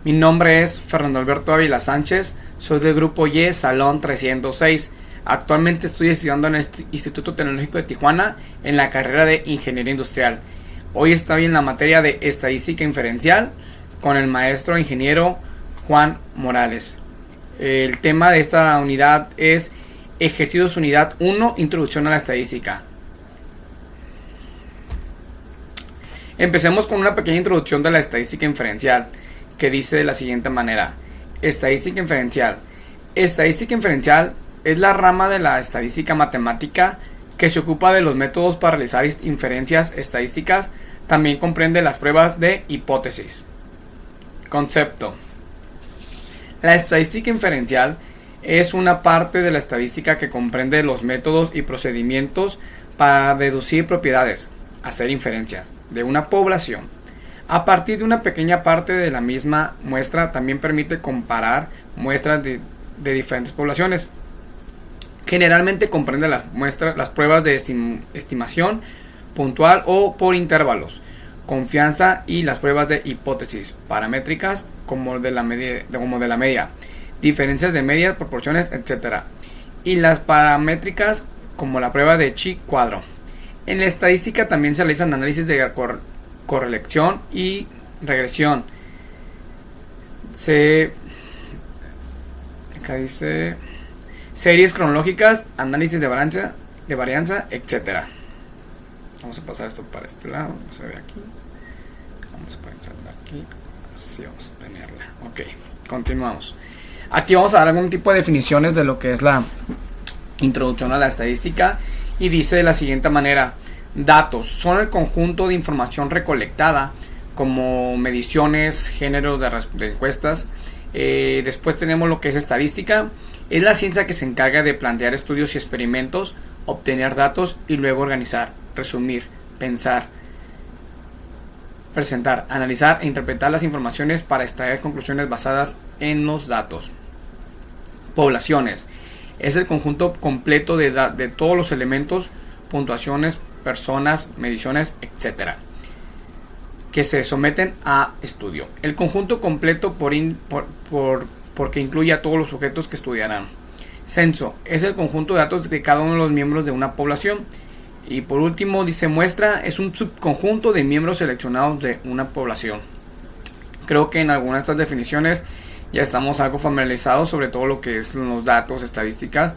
Mi nombre es Fernando Alberto Ávila Sánchez, soy del grupo Y Salón 306. Actualmente estoy estudiando en el Instituto Tecnológico de Tijuana en la carrera de Ingeniería Industrial. Hoy estoy en la materia de Estadística Inferencial con el maestro ingeniero Juan Morales. El tema de esta unidad es Ejercicios Unidad 1, Introducción a la Estadística. Empecemos con una pequeña introducción de la estadística inferencial, que dice de la siguiente manera. Estadística inferencial. Estadística inferencial es la rama de la estadística matemática que se ocupa de los métodos para realizar inferencias estadísticas. También comprende las pruebas de hipótesis. Concepto. La estadística inferencial es una parte de la estadística que comprende los métodos y procedimientos para deducir propiedades, hacer inferencias de una población. A partir de una pequeña parte de la misma muestra, también permite comparar muestras de diferentes poblaciones. Generalmente comprende las pruebas de estimación puntual o por intervalos, confianza, y las pruebas de hipótesis paramétricas como de la media, diferencias de medias, proporciones, etc. Y las paramétricas como la prueba de Chi-cuadro. En la estadística también se realizan análisis de correlación y regresión. Acá dice series cronológicas, análisis de varianza, etc. Vamos a pasar esto para este lado. No se ve aquí. Vamos a pasarla aquí. Así vamos a planearla. Ok, continuamos. Aquí vamos a dar algún tipo de definiciones de lo que es la introducción a la estadística. Y dice de la siguiente manera: datos son el conjunto de información recolectada, como mediciones, géneros de encuestas. Después tenemos lo que es estadística. Es la ciencia que se encarga de plantear estudios y experimentos, obtener datos y luego organizar, resumir, pensar, presentar, analizar e interpretar las informaciones para extraer conclusiones basadas en los datos. Poblaciones. Es el conjunto completo de todos los elementos, puntuaciones, personas, mediciones, etc. que se someten a estudio. El conjunto completo porque incluye a todos los sujetos que estudiarán. Censo. Es el conjunto de datos de cada uno de los miembros de una población. Y por último dice muestra. Es un subconjunto de miembros seleccionados de una población. Creo que en algunas de estas definiciones ya estamos algo familiarizados sobre todo lo que es los datos, estadísticas,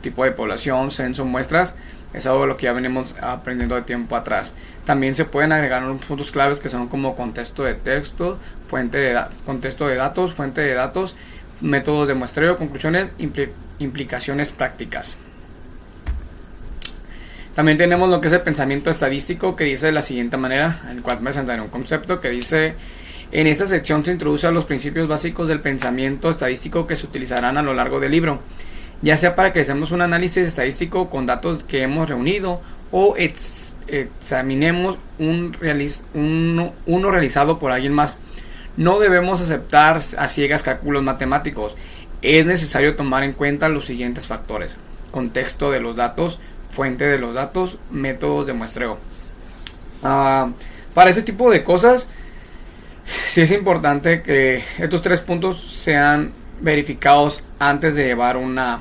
tipo de población, censo, muestras. Es algo de lo que ya venimos aprendiendo de tiempo atrás. También se pueden agregar unos puntos claves que son como contexto de texto, contexto de datos, fuente de datos, métodos de muestreo, conclusiones, implicaciones prácticas. También tenemos lo que es el pensamiento estadístico, que dice de la siguiente manera, en el cual me presentaré un concepto que dice: en esta sección se introducen los principios básicos del pensamiento estadístico que se utilizarán a lo largo del libro, ya sea para que hagamos un análisis estadístico con datos que hemos reunido o examinemos uno realizado por alguien más. No debemos aceptar a ciegas cálculos matemáticos. Es necesario tomar en cuenta los siguientes factores: contexto de los datos, fuente de los datos, métodos de muestreo. Para este tipo de cosas sí es importante que estos tres puntos sean verificados antes de llevar una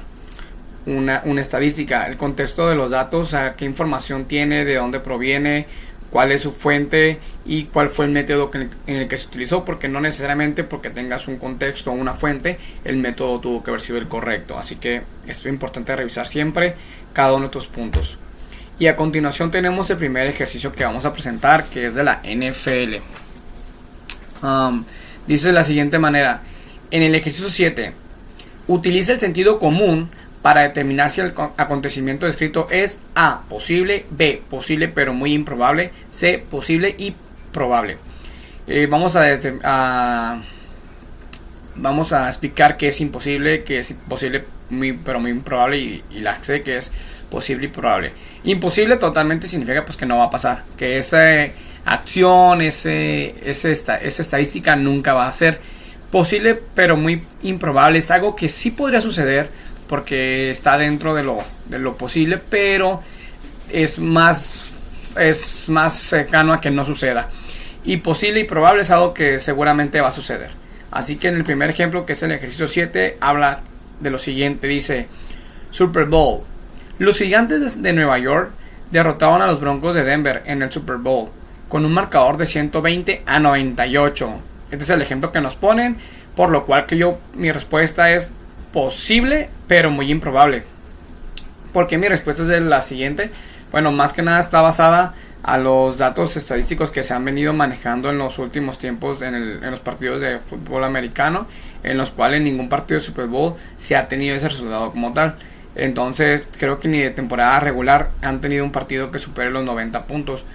estadística. El contexto de los datos, o sea, qué información tiene, de dónde proviene, cuál es su fuente y cuál fue el método en el que se utilizó, porque no necesariamente porque tengas un contexto o una fuente el método tuvo que haber sido el correcto. Así que es importante revisar siempre cada uno de estos puntos. Y a continuación tenemos el primer ejercicio que vamos a presentar, que es de la NFL. Dice de la siguiente manera: en el ejercicio 7, utiliza el sentido común para determinar si el acontecimiento descrito es A, posible; B, posible pero muy improbable; C, posible y probable. Vamos a explicar qué es imposible, qué es posible pero muy improbable, y la C, que es posible y probable. Imposible totalmente significa pues que no va a pasar, que esa acción, esa estadística nunca va a ser. Posible pero muy improbable es algo que sí podría suceder porque está dentro de lo posible, pero es más cercano a que no suceda. Y posible y probable es algo que seguramente va a suceder. Así que en el primer ejemplo, que es el ejercicio 7, habla de lo siguiente. Dice: Super Bowl. Los Gigantes de Nueva York derrotaron a los Broncos de Denver en el Super Bowl con un marcador de 120-98. Este es el ejemplo que nos ponen, por lo cual mi respuesta es posible, pero muy improbable. Porque mi respuesta es la siguiente. Bueno, más que nada está basada a los datos estadísticos que se han venido manejando en los últimos tiempos en los partidos de fútbol americano, en los cuales ningún partido de Super Bowl se ha tenido ese resultado como tal. Entonces creo que ni de temporada regular han tenido un partido que supere los 90 puntos.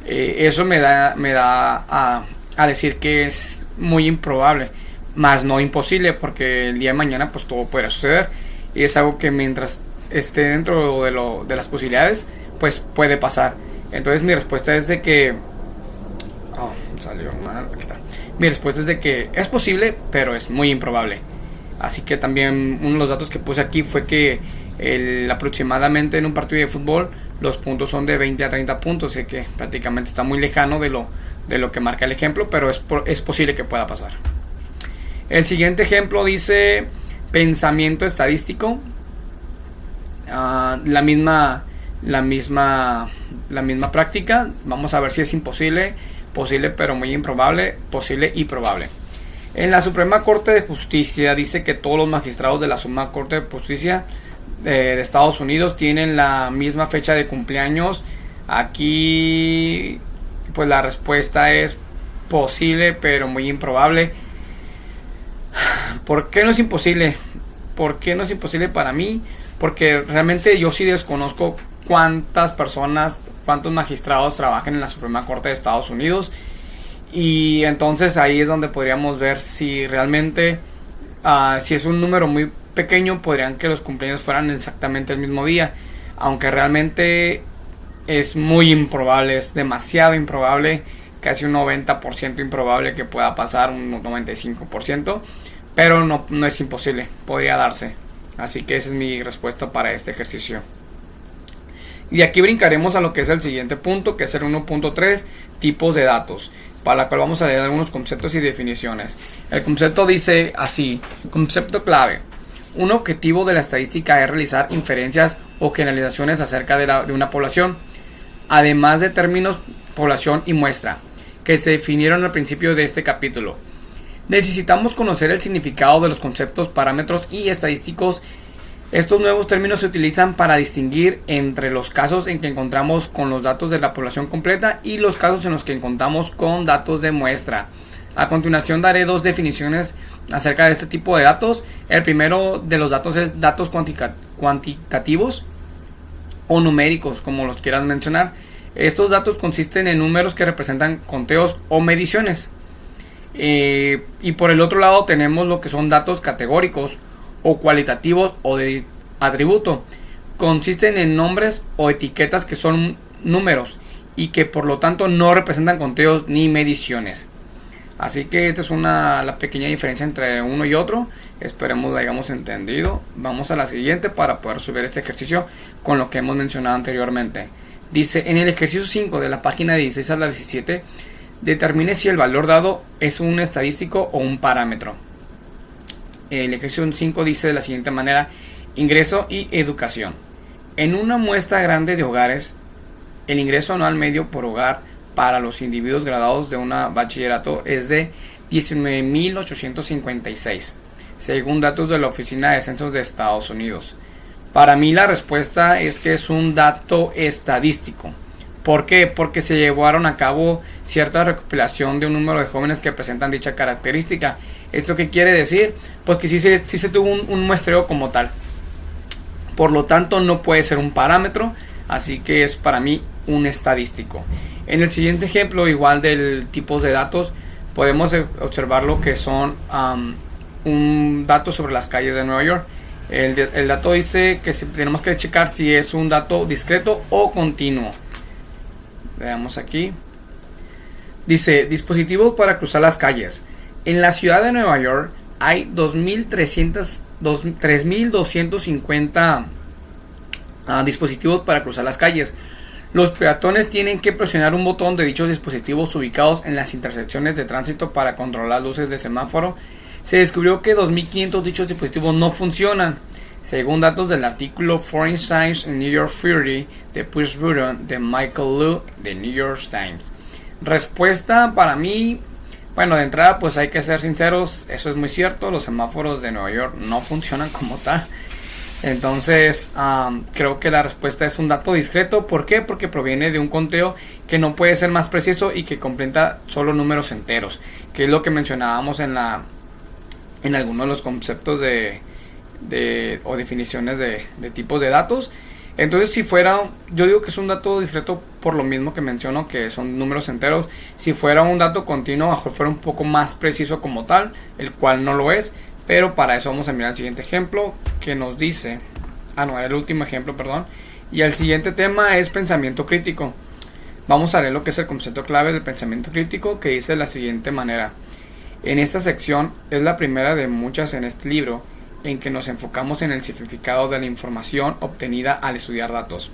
Eso me da a decir que es muy improbable, más no imposible, porque el día de mañana pues todo puede suceder, y es algo que mientras esté dentro de las posibilidades pues puede pasar. Entonces mi respuesta es de que salió mal, aquí está. Mi respuesta es de que es posible, pero es muy improbable. Así que también uno de los datos que puse aquí fue que aproximadamente en un partido de fútbol los puntos son de 20 a 30 puntos, así que prácticamente está muy lejano de lo que marca el ejemplo, pero es posible que pueda pasar. El siguiente ejemplo dice pensamiento estadístico. La misma práctica. Vamos a ver si es imposible, posible pero muy improbable, posible y probable. En la Suprema Corte de Justicia dice que todos los magistrados de la Suprema Corte de Justicia de Estados Unidos tienen la misma fecha de cumpleaños. Aquí pues la respuesta es posible pero muy improbable. ¿Por qué no es imposible? ¿Por qué no es imposible para mí? Porque realmente yo sí desconozco cuántas personas, cuántos magistrados trabajan en la Suprema Corte de Estados Unidos, y entonces ahí es donde podríamos ver si realmente si es un número muy pequeño, podrían que los cumpleaños fueran exactamente el mismo día, aunque realmente es muy improbable, es demasiado improbable, casi un 90% improbable que pueda pasar, un 95%, pero no es imposible, podría darse. Así que esa es mi respuesta para este ejercicio. Y aquí brincaremos a lo que es el siguiente punto, que es el 1.3, tipos de datos, para la cual vamos a leer algunos conceptos y definiciones. El concepto dice así: concepto clave. Un objetivo de la estadística es realizar inferencias o generalizaciones acerca de una población, además de términos población y muestra, que se definieron al principio de este capítulo. Necesitamos conocer el significado de los conceptos, parámetros y estadísticos. Estos nuevos términos se utilizan para distinguir entre los casos en que encontramos con los datos de la población completa y los casos en los que encontramos con datos de muestra. A continuación daré dos definiciones acerca de este tipo de datos. El primero de los datos es datos cuantitativos o numéricos, como los quieras mencionar. Estos datos consisten en números que representan conteos o mediciones. Y por el otro lado tenemos lo que son datos categóricos o cualitativos o de atributo. Consisten en nombres o etiquetas que son números y que por lo tanto no representan conteos ni mediciones. Así que esta es la pequeña diferencia entre uno y otro. Esperemos la hayamos entendido. Vamos a la siguiente para poder resolver este ejercicio con lo que hemos mencionado anteriormente. Dice: en el ejercicio 5 de la página 16 a la 17, determine si el valor dado es un estadístico o un parámetro. El ejercicio 5 dice de la siguiente manera: ingreso y educación. En una muestra grande de hogares, el ingreso anual medio por hogar para los individuos graduados de un bachillerato es de 19.856, según datos de la Oficina de Censos de Estados Unidos. Para mí la respuesta es que es un dato estadístico. ¿Por qué? Porque se llevaron a cabo cierta recopilación de un número de jóvenes que presentan dicha característica. ¿Esto qué quiere decir? Pues que sí se tuvo un muestreo como tal. Por lo tanto no puede ser un parámetro, así que es para mí un estadístico. En el siguiente ejemplo, igual del tipos de datos, podemos observar lo que son un dato sobre las calles de Nueva York. El dato dice que tenemos que checar si es un dato discreto o continuo. Veamos aquí. Dice: dispositivos para cruzar las calles. En la ciudad de Nueva York hay 3.250 dispositivos para cruzar las calles, Los peatones tienen que presionar un botón de dichos dispositivos ubicados en las intersecciones de tránsito para controlar luces de semáforo. Se descubrió que 2500 dichos dispositivos no funcionan, según datos del artículo Foreign Science in New York Theory de Push Button de Michael Liu de New York Times. Respuesta para mí, bueno, de entrada pues hay que ser sinceros, eso es muy cierto, los semáforos de Nueva York no funcionan como tal. Entonces creo que la respuesta es un dato discreto. ¿Por qué? Porque proviene de un conteo que no puede ser más preciso y que completa solo números enteros, que es lo que mencionábamos en algunos de los conceptos o definiciones de tipos de datos. Entonces si fuera, yo digo que es un dato discreto por lo mismo que menciono, que son números enteros. Si fuera un dato continuo, a lo mejor fuera un poco más preciso como tal, el cual no lo es. Pero para eso vamos a mirar el siguiente ejemplo que nos dice, el último ejemplo, perdón. Y el siguiente tema es pensamiento crítico. Vamos a leer lo que es el concepto clave del pensamiento crítico, que dice de la siguiente manera. En esta sección es la primera de muchas en este libro, en que nos enfocamos en el significado de la información obtenida al estudiar datos.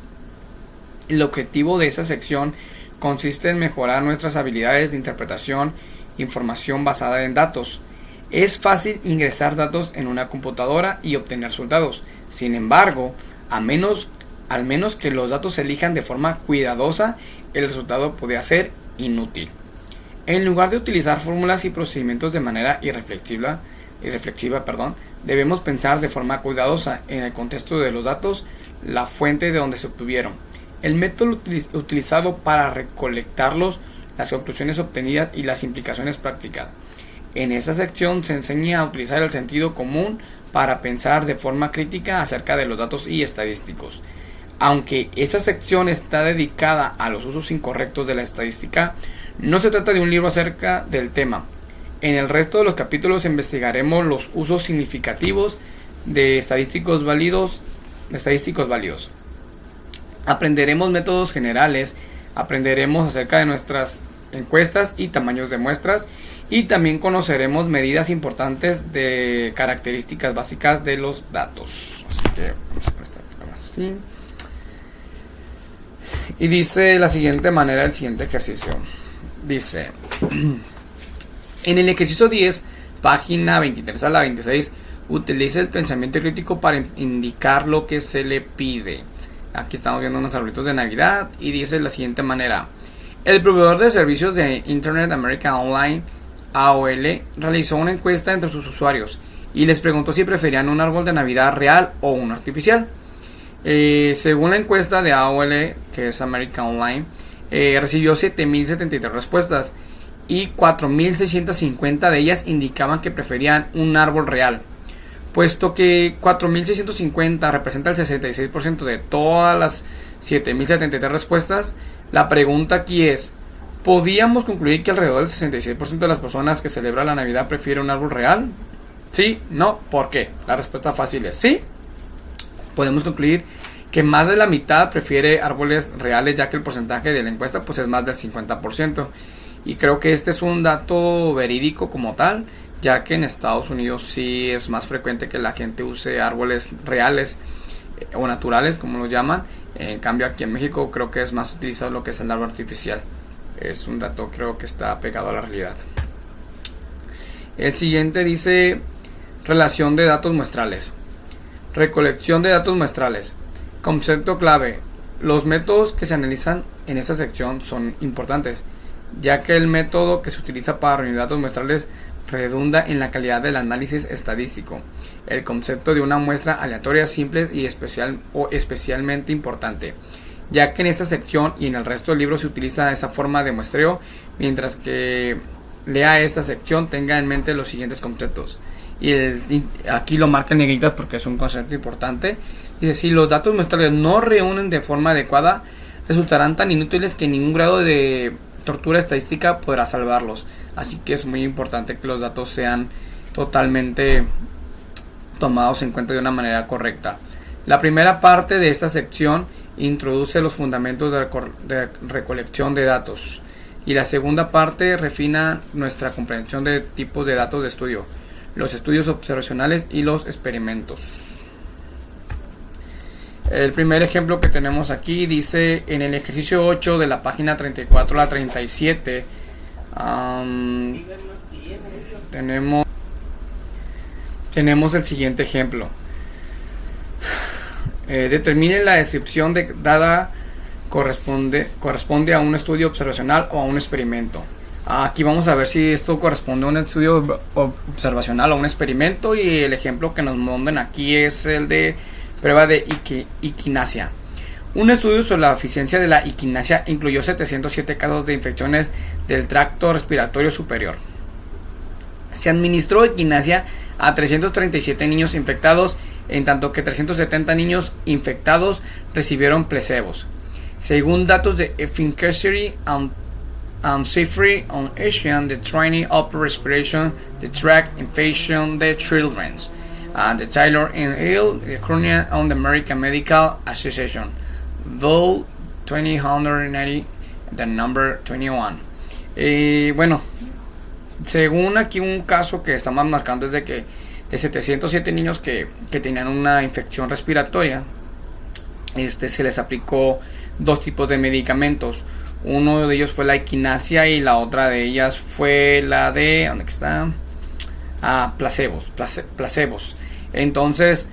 El objetivo de esta sección consiste en mejorar nuestras habilidades de interpretación, información basada en datos. Es fácil ingresar datos en una computadora y obtener resultados. Sin embargo, al menos que los datos se elijan de forma cuidadosa, el resultado podría ser inútil. En lugar de utilizar fórmulas y procedimientos de manera irreflexiva, debemos pensar de forma cuidadosa en el contexto de los datos, la fuente de donde se obtuvieron, el método utilizado para recolectarlos, las conclusiones obtenidas y las implicaciones prácticas. En esta sección se enseña a utilizar el sentido común para pensar de forma crítica acerca de los datos y estadísticos. Aunque esta sección está dedicada a los usos incorrectos de la estadística, no se trata de un libro acerca del tema. En el resto de los capítulos investigaremos los usos significativos de estadísticos válidos. Aprenderemos métodos generales, aprenderemos acerca de nuestras encuestas y tamaños de muestras, y también conoceremos medidas importantes de características básicas de los datos. Así que vamos a prestar así. Y dice de la siguiente manera el siguiente ejercicio. Dice, en el ejercicio 10, página 23 a la 26, utiliza el pensamiento crítico para indicar lo que se le pide. Aquí estamos viendo unos arbolitos de Navidad y dice de la siguiente manera. El proveedor de servicios de Internet American Online, AOL, realizó una encuesta entre sus usuarios y les preguntó si preferían un árbol de Navidad real o uno artificial. Según la encuesta de AOL, que es American Online, recibió 7.073 respuestas y 4.650 de ellas indicaban que preferían un árbol real. Puesto que 4.650 representa el 66% de todas las 7.073 respuestas, la pregunta aquí es, ¿podíamos concluir que alrededor del 66% de las personas que celebran la Navidad prefieren un árbol real? ¿Sí? ¿No? ¿Por qué? La respuesta fácil es sí. Podemos concluir que más de la mitad prefiere árboles reales, ya que el porcentaje de la encuesta pues es más del 50%. Y creo que este es un dato verídico como tal, ya que en Estados Unidos sí es más frecuente que la gente use árboles reales o naturales, como lo llaman. En cambio aquí en México creo que es más utilizado lo que es el árbol artificial. Es un dato creo que está pegado a la realidad. El siguiente dice relación de datos muestrales. Recolección de datos muestrales. Concepto clave. Los métodos que se analizan en esta sección son importantes, ya que el método que se utiliza para reunir datos muestrales redunda en la calidad del análisis estadístico. El concepto de una muestra aleatoria simple y especialmente importante, ya que en esta sección y en el resto del libro se utiliza esa forma de muestreo. Mientras que lea esta sección, tenga en mente los siguientes conceptos. Y aquí lo marca en negritas porque es un concepto importante. Dice, si los datos muestrales no reúnen de forma adecuada, resultarán tan inútiles que ningún grado de tortura estadística podrá salvarlos. Así que es muy importante que los datos sean totalmente tomados en cuenta de una manera correcta. La primera parte de esta sección introduce los fundamentos de recolección de datos, y la segunda parte refina nuestra comprensión de tipos de datos de estudio, los estudios observacionales y los experimentos. El primer ejemplo que tenemos aquí dice en el ejercicio 8 de la página 34 a la 37. Tenemos el siguiente ejemplo. Determine la descripción dada corresponde a un estudio observacional o a un experimento. Aquí vamos a ver si esto corresponde a un estudio observacional o a un experimento, y el ejemplo que nos mandan aquí es el de prueba de equinacia. Un estudio sobre la eficiencia de la equinacia incluyó 707 casos de infecciones del tracto respiratorio superior. Se administró equinacia a 337 niños infectados, en tanto que 370 niños infectados recibieron placebos. Según datos de Efficacy and Safety on Asian, the Training of Respiration, the Tract Infection, the Children's, the Taylor and Hill, the Chronic on the American Medical Association, Vol 2090, the number 21. Bueno, según aquí un caso que estamos marcando es de que de 707 niños que tenían una infección respiratoria, se les aplicó dos tipos de medicamentos. Uno de ellos fue la equinacia y la otra de ellas fue la de... ¿dónde está? Placebos. Entonces,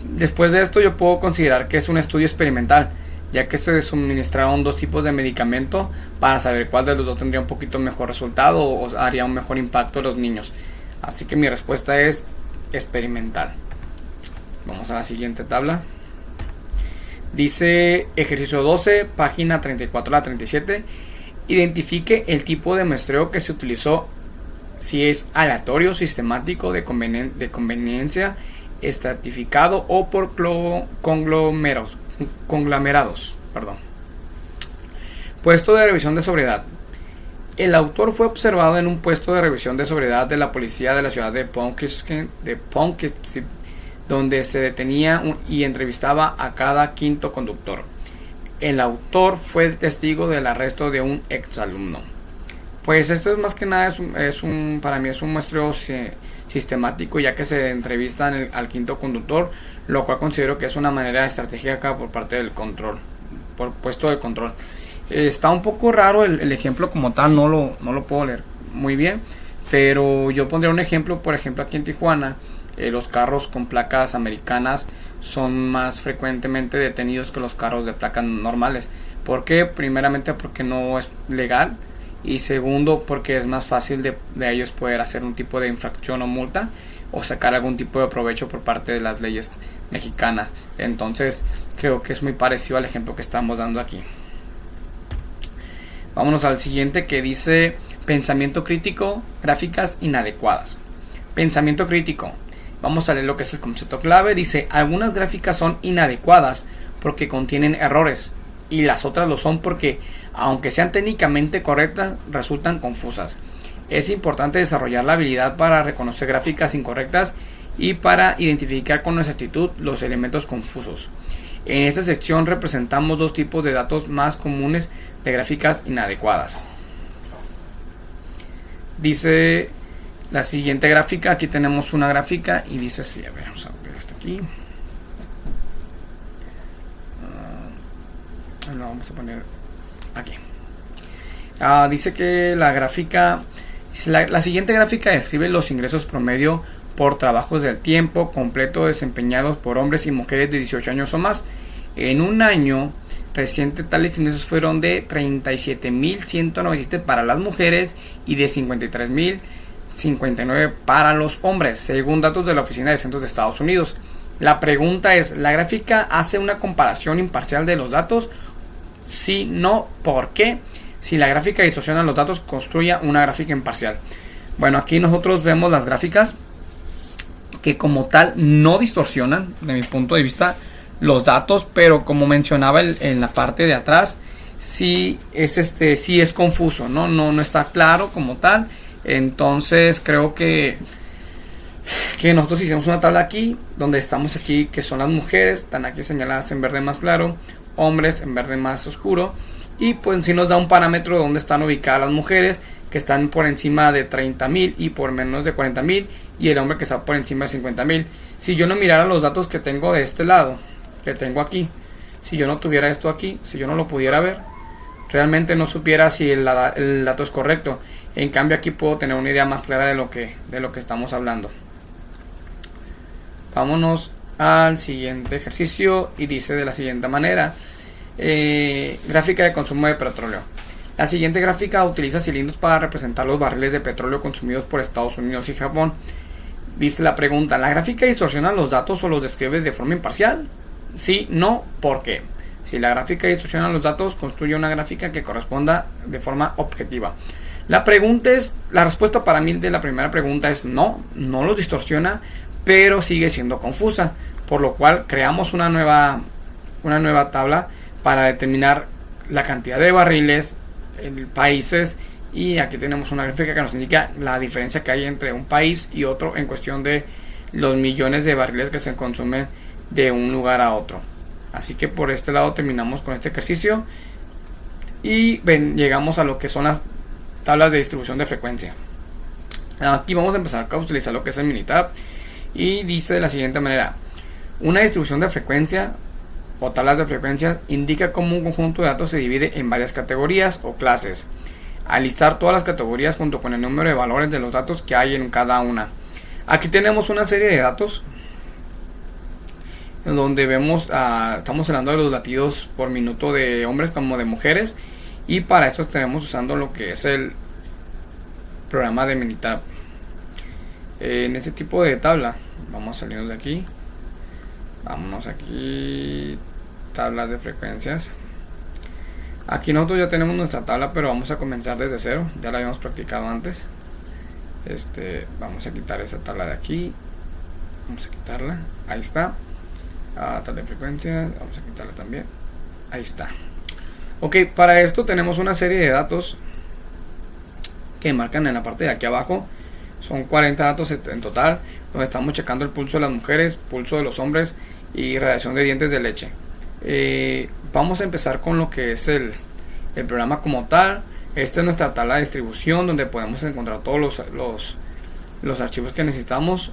después de esto yo puedo considerar que es un estudio experimental, ya que se suministraron dos tipos de medicamento para saber cuál de los dos tendría un poquito mejor resultado o haría un mejor impacto en los niños. Así que mi respuesta es experimental. Vamos a la siguiente tabla. Dice ejercicio 12, página 34 a la 37. Identifique el tipo de muestreo que se utilizó, si es aleatorio, sistemático, de conveniencia, estratificado o por conglomerados. Puesto de revisión de sobriedad. El autor fue observado en un puesto de revisión de sobriedad de la policía de la ciudad de Poughkeepsie, donde se detenía y entrevistaba a cada quinto conductor. El autor fue testigo del arresto de un exalumno. Pues esto es más que nada, para mí es un muestreo sistemático, ya que se entrevistan al quinto conductor, lo cual considero que es una manera estratégica por parte del control, por puesto de control. Está un poco raro el ejemplo como tal, no lo puedo leer muy bien, pero yo pondría un ejemplo. Por ejemplo, aquí en Tijuana, los carros con placas americanas son más frecuentemente detenidos que los carros de placas normales. ¿Por qué? Primeramente porque no es legal, y segundo porque es más fácil de ellos poder hacer un tipo de infracción o multa o sacar algún tipo de provecho por parte de las leyes mexicanas. Entonces creo que es muy parecido al ejemplo que estamos dando aquí. Vámonos al siguiente, que dice pensamiento crítico, gráficas inadecuadas. Pensamiento crítico. Vamos a leer lo que es el concepto clave. Dice: algunas gráficas son inadecuadas porque contienen errores, y las otras lo son porque, aunque sean técnicamente correctas, resultan confusas. Es importante desarrollar la habilidad para reconocer gráficas incorrectas y para identificar con exactitud los elementos confusos. En esta sección representamos dos tipos de datos más comunes de gráficas inadecuadas. Dice la siguiente gráfica, aquí tenemos una gráfica y dice así, a ver, vamos a ver esto aquí. Lo vamos a poner aquí. Dice que la gráfica, la siguiente gráfica describe los ingresos promedio por trabajos del tiempo completo desempeñados por hombres y mujeres de 18 años o más. En un año reciente, tales ingresos fueron de 37.197 para las mujeres y de 53.059 para los hombres, según datos de la Oficina de Censos de Estados Unidos. La pregunta es: ¿la gráfica hace una comparación imparcial de los datos? Si no, ¿por qué? Si la gráfica distorsiona los datos, construya una gráfica imparcial. Bueno, aquí nosotros vemos las gráficas que como tal no distorsionan, de mi punto de vista, los datos, pero como mencionaba en la parte de atrás, sí es confuso, no está claro como tal. Entonces creo que nosotros hicimos una tabla aquí, donde estamos aquí, que son las mujeres, están aquí señaladas en verde más claro, hombres en verde más oscuro, y pues sí nos da un parámetro donde están ubicadas las mujeres, que están por encima de 30.000 y por menos de 40.000, y el hombre que está por encima de 50.000. Si yo no mirara los datos que tengo de este lado, que tengo aquí. Si yo no tuviera esto aquí, si yo no lo pudiera ver, realmente no supiera si el dato es correcto. En cambio aquí puedo tener una idea más clara de lo que estamos hablando. Vámonos al siguiente ejercicio y dice de la siguiente manera. Gráfica de consumo de petróleo. La siguiente gráfica utiliza cilindros para representar los barriles de petróleo consumidos por Estados Unidos y Japón. Dice la pregunta, ¿la gráfica distorsiona los datos o los describe de forma imparcial? Sí, no, ¿por qué? Si la gráfica distorsiona los datos, construye una gráfica que corresponda de forma objetiva. La respuesta para mí de la primera pregunta es no los distorsiona, pero sigue siendo confusa, por lo cual creamos una nueva tabla para determinar la cantidad de barriles en países, y aquí tenemos una gráfica que nos indica la diferencia que hay entre un país y otro en cuestión de los millones de barriles que se consumen de un lugar a otro. Así que por este lado terminamos con este ejercicio y llegamos a lo que son las tablas de distribución de frecuencia. Aquí vamos a empezar a utilizar lo que es el Minitab y dice de la siguiente manera: una distribución de frecuencia o tablas de frecuencias indica cómo un conjunto de datos se divide en varias categorías o clases. Al listar todas las categorías junto con el número de valores de los datos que hay en cada una. Aquí tenemos una serie de datos donde vemos, estamos hablando de los latidos por minuto de hombres como de mujeres, y para esto estaremos usando lo que es el programa de Minitab. En este tipo de tabla, vamos a salirnos de aquí, vámonos aquí, tablas de frecuencias. Aquí nosotros ya tenemos nuestra tabla, pero vamos a comenzar desde cero, ya la habíamos practicado antes. Vamos a quitar esta tabla de aquí, vamos a quitarla, ahí está. Tabla de frecuencias, vamos a quitarla también, ahí está. Ok, para esto tenemos una serie de datos que marcan en la parte de aquí abajo. Son 40 datos en total, donde estamos checando el pulso de las mujeres, pulso de los hombres y radiación de dientes de leche. Vamos a empezar con lo que es el programa como tal. Esta es nuestra tabla de distribución, donde podemos encontrar todos los archivos que necesitamos,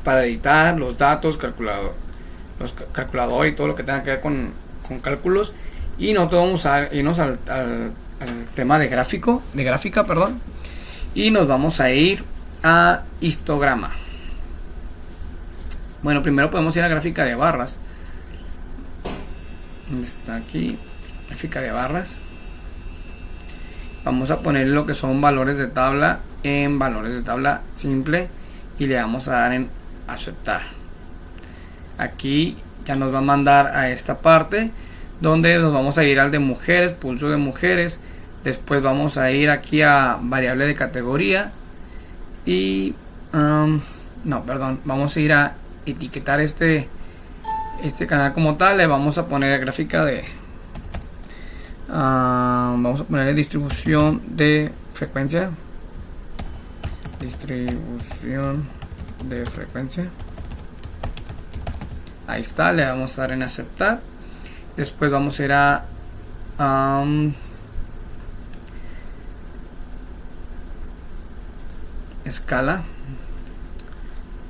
para editar los datos, calculador y todo lo que tenga que ver con cálculos. Y nosotros vamos a irnos al tema de gráfica, y nos vamos a ir a histograma. Bueno, primero podemos ir a gráfica de barras. Está aquí, gráfica de barras. Vamos a poner lo que son valores de tabla en valores de tabla simple y le vamos a dar en aceptar. Aquí ya nos va a mandar a esta parte donde nos vamos a ir al de mujeres, pulso de mujeres. Después vamos a ir aquí a variable de categoría y vamos a ir a etiquetar este canal como tal. Le vamos a poner gráfica de vamos a poner distribución de frecuencia, ahí está, le vamos a dar en aceptar. Después vamos a ir a escala,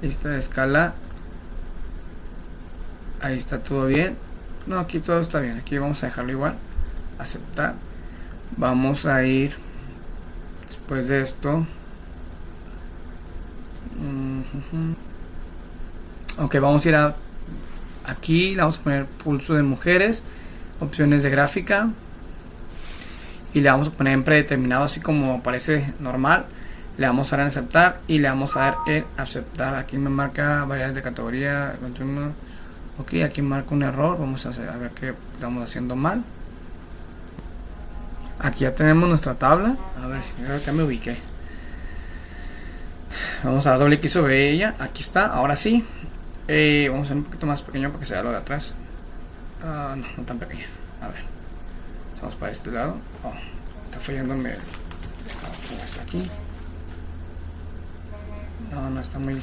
lista de escala, ahí está todo bien. No, aquí todo está bien, aquí vamos a dejarlo igual, aceptar. Vamos a ir después de esto, ok, vamos a ir a aquí, le vamos a poner pulso de mujeres, opciones de gráfica, y le vamos a poner en predeterminado así como aparece normal. Le vamos a dar en aceptar y le vamos a dar en aceptar. Aquí me marca variables de categoría, ok, aquí marca un error. Vamos a ver qué estamos haciendo mal. Aquí ya tenemos nuestra tabla. A ver, ya me ubiqué. Vamos a dar doble clic sobre ella. Aquí está, ahora sí. Vamos a hacer un poquito más pequeño para que se vea lo de atrás. No tan pequeño. A ver, vamos para este lado. Está fallándome. Está aquí. No, está muy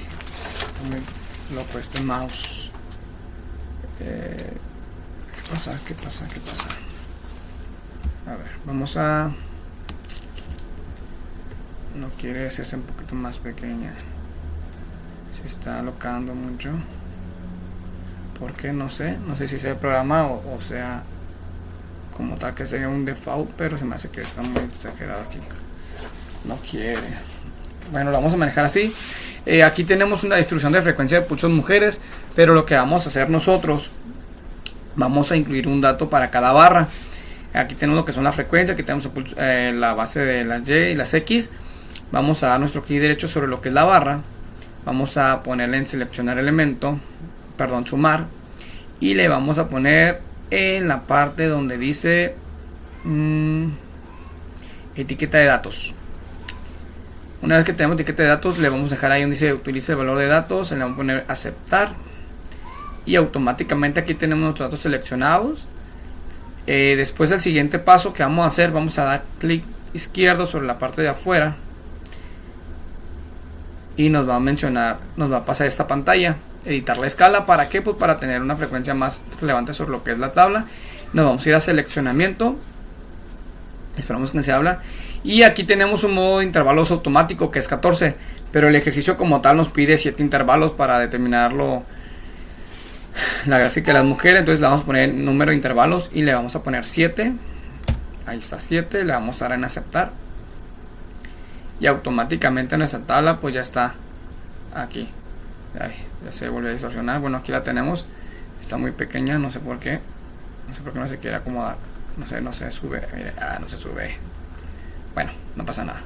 loco este mouse. ¿Qué pasa? A ver, vamos a... No quiere hacerse un poquito más pequeña. Se está alocando mucho. porque no sé si sea el programa o sea como tal que sea un default, pero se me hace que está muy exagerado aquí. No quiere. Bueno, lo vamos a manejar así. Aquí tenemos una distribución de frecuencia de pulsos mujeres, pero lo que vamos a hacer nosotros, vamos a incluir un dato para cada barra. Aquí tenemos lo que son la frecuencia, aquí tenemos la base de las Y y las X. Vamos a dar nuestro clic derecho sobre lo que es la barra. Vamos a ponerle en seleccionar elemento, perdón, sumar, y le vamos a poner en la parte donde dice etiqueta de datos. Una vez que tenemos etiqueta de datos, le vamos a dejar ahí donde dice utilice el valor de datos, le vamos a poner aceptar, y automáticamente aquí tenemos nuestros datos seleccionados. Después del siguiente paso que vamos a hacer, vamos a dar clic izquierdo sobre la parte de afuera y nos va a mencionar, nos va a pasar esta pantalla, editar la escala. ¿Para qué? Pues para tener una frecuencia más relevante sobre lo que es la tabla. Nos vamos a ir a seleccionamiento, esperamos que se habla, y aquí tenemos un modo de intervalos automático que es 14, pero el ejercicio como tal nos pide 7 intervalos para determinarlo, la gráfica de las mujeres. Entonces le vamos a poner número de intervalos y le vamos a poner 7. Ahí está 7, le vamos a dar en aceptar y automáticamente nuestra tabla pues ya está aquí. Ay, ya se vuelve a distorsionar. Bueno, aquí la tenemos, está muy pequeña, no sé por qué no se quiere acomodar, no se sube, mire, no se sube. Bueno, no pasa nada.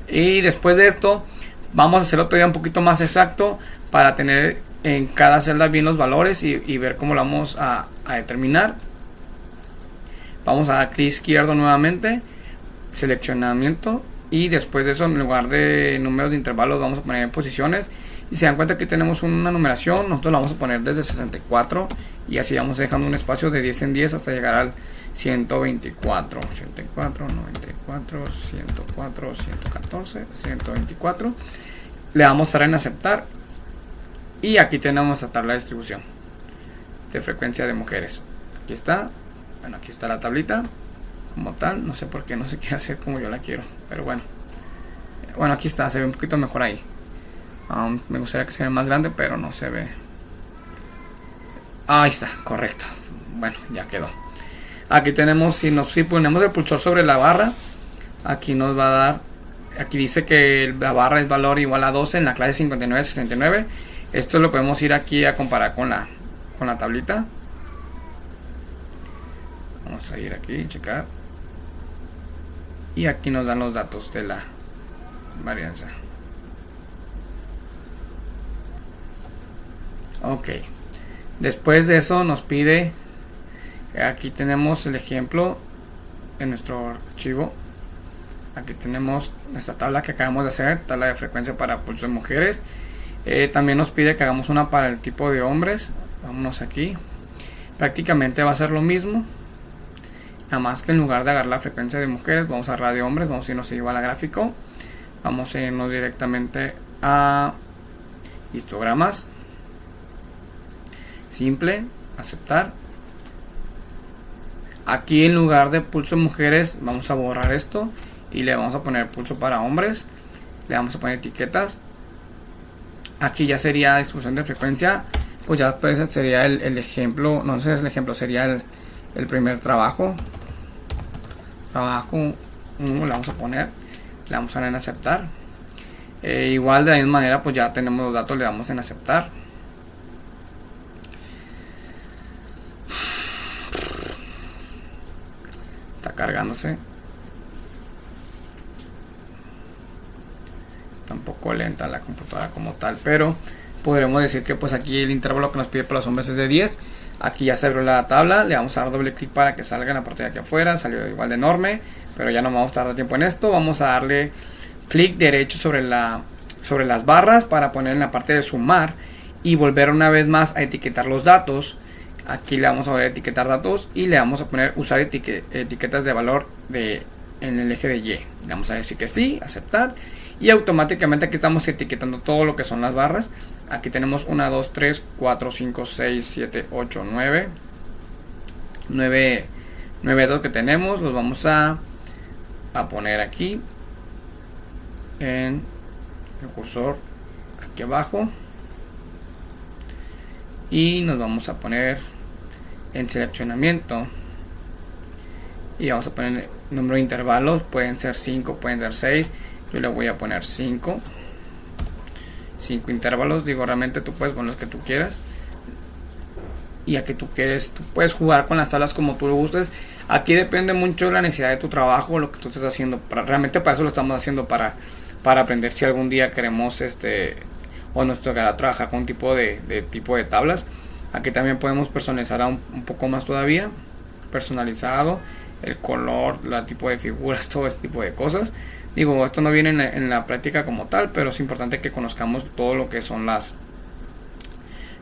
Y después de esto vamos a hacerlo todavía un poquito más exacto para tener en cada celda bien los valores y ver cómo lo vamos a determinar. Vamos a dar clic izquierdo nuevamente, seleccionamiento, y después de eso, en lugar de números de intervalos, vamos a poner en posiciones. Y se dan cuenta que tenemos una numeración, nosotros la vamos a poner desde 64 y así vamos dejando un espacio de 10 en 10 hasta llegar al 124, 104, 94, 104, 114, 124. Le vamos a dar en aceptar y aquí tenemos la tabla de distribución de frecuencia de mujeres. Aquí está, bueno, aquí está la tablita como tal. No sé por qué no se quiere hacer como yo la quiero, pero bueno, aquí está, se ve un poquito mejor ahí. Me gustaría que se vea más grande, pero no se ve. Ahí está, correcto. Bueno, ya quedó. Aquí tenemos, si ponemos el pulsor sobre la barra, aquí nos va a dar, aquí dice que la barra es valor igual a 12 en la clase 5969. Esto lo podemos ir aquí a comparar con la tablita. Vamos a ir aquí, checar, y aquí nos dan los datos de la varianza. Ok, después de eso nos pide, aquí tenemos el ejemplo en nuestro archivo. Aquí tenemos nuestra tabla que acabamos de hacer, tabla de frecuencia para pulsos de mujeres. También nos pide que hagamos una para el tipo de hombres. Vámonos aquí, prácticamente va a ser lo mismo, nada más que en lugar de agarrar la frecuencia de mujeres, vamos a agarrar de hombres. Vamos a irnos igual a gráfico, vamos a irnos directamente a histogramas, simple, aceptar. Aquí en lugar de pulso mujeres vamos a borrar esto y le vamos a poner pulso para hombres. Le vamos a poner etiquetas. Aquí ya sería distribución de frecuencia, pues ya pues sería el ejemplo, no sé si es el ejemplo, sería el primer trabajo 1, le vamos a poner, le vamos a dar en aceptar. Igual de la misma manera pues ya tenemos los datos, le damos en aceptar. Está cargándose, está un poco lenta la computadora como tal, pero podremos decir que pues aquí el intervalo que nos pide para los hombres es de 10. Aquí ya se abrió la tabla, le vamos a dar doble clic para que salga en la parte de aquí afuera. Salió igual de enorme, pero ya no vamos a tardar tiempo en esto. Vamos a darle clic derecho sobre las barras para poner en la parte de sumar y volver una vez más a etiquetar los datos. Aquí le vamos a ver etiquetar datos y le vamos a poner usar etiquetas de valor en el eje de Y. Le vamos a decir que sí, aceptar, y automáticamente aquí estamos etiquetando todo lo que son las barras. Aquí tenemos 1, 2, 3, 4, 5, 6, 7, 8, 9 datos que tenemos. Los vamos a poner aquí en el cursor aquí abajo. y nos vamos a poner en seleccionamiento y vamos a poner número de intervalos, pueden ser 5, pueden ser 6, yo le voy a poner 5 intervalos. Digo, realmente tú puedes poner los que tú quieras, y a que tú quieres, tú puedes jugar con las tablas como tú lo gustes. Aquí depende mucho de la necesidad de tu trabajo, lo que tú estés haciendo. Realmente para eso lo estamos haciendo, para aprender si algún día queremos o nos tocará trabajar con un tipo de tablas. Aquí también podemos personalizar un poco más todavía, personalizado, el color, el tipo de figuras, todo este tipo de cosas. Digo, esto no viene en la práctica como tal, pero es importante que conozcamos todo lo que son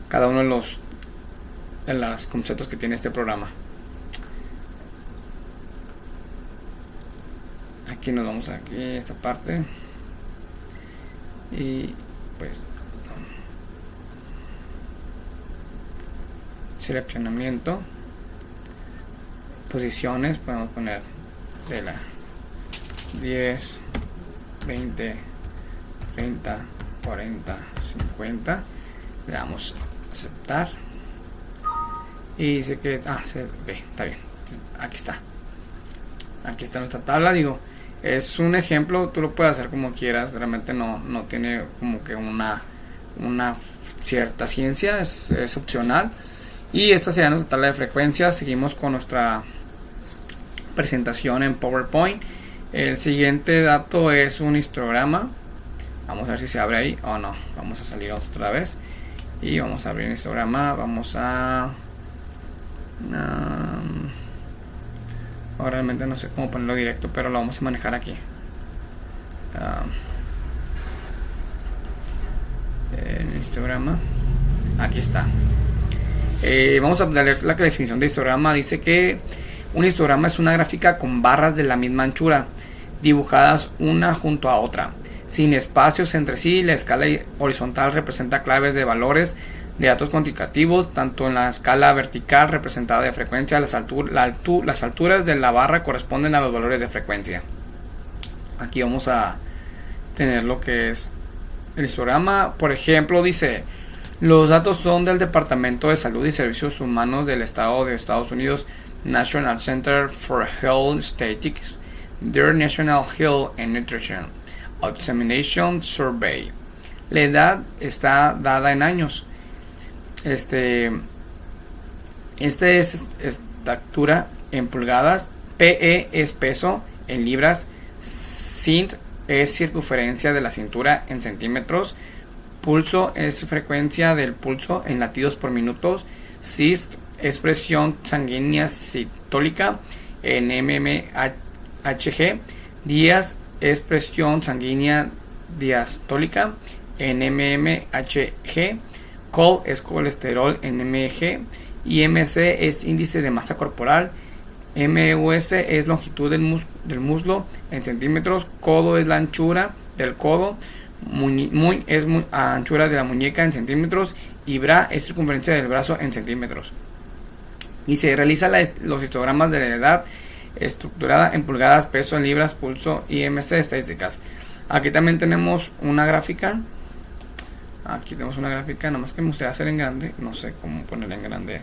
cada uno de los conceptos que tiene este programa. Aquí nos vamos aquí a esta parte y pues seleccionamiento, posiciones, podemos poner de la 10, 20, 30, 40, 50, le damos a aceptar y dice que se ve, está bien. Aquí está nuestra tabla. Digo, es un ejemplo, tú lo puedes hacer como quieras, realmente no tiene como que una cierta ciencia, es opcional. Y esta sería nuestra tabla de frecuencias. Seguimos con nuestra presentación en PowerPoint. El siguiente dato es un histograma. Vamos a ver si se abre ahí o no. Vamos a salir otra vez y vamos a abrir el histograma. Vamos a realmente no sé cómo ponerlo directo, pero lo vamos a manejar aquí. El histograma, aquí está. Vamos a leer la definición de histograma. Dice que un histograma es una gráfica con barras de la misma anchura, dibujadas una junto a otra, sin espacios entre sí. La escala horizontal representa claves de valores de datos cuantitativos, tanto en la escala vertical representada de frecuencia. Las alturas de la barra corresponden a los valores de frecuencia. Aquí vamos a tener lo que es el histograma. Por ejemplo, dice: los datos son del Departamento de Salud y Servicios Humanos del Estado de Estados Unidos, National Center for Health Statistics, their National Health and Nutrition Examination Survey. La edad está dada en años. Este es estatura en pulgadas, PE es peso en libras, Cint es circunferencia de la cintura en centímetros, pulso es frecuencia del pulso en latidos por minutos, Syst es presión sanguínea sistólica en mmHg, días es presión sanguínea diastólica en mmHg, Col es colesterol en mg, IMC es índice de masa corporal, MUS es longitud del muslo en centímetros, codo es la anchura del codo, es anchura de la muñeca en centímetros, y bra es circunferencia del brazo en centímetros. Y se realiza los histogramas de la edad estructurada en pulgadas, peso en libras, pulso, IMC, estadísticas. Aquí también tenemos una gráfica. Aquí tenemos una gráfica, nada más que me gustaría hacer en grande. No sé cómo ponerla en grande.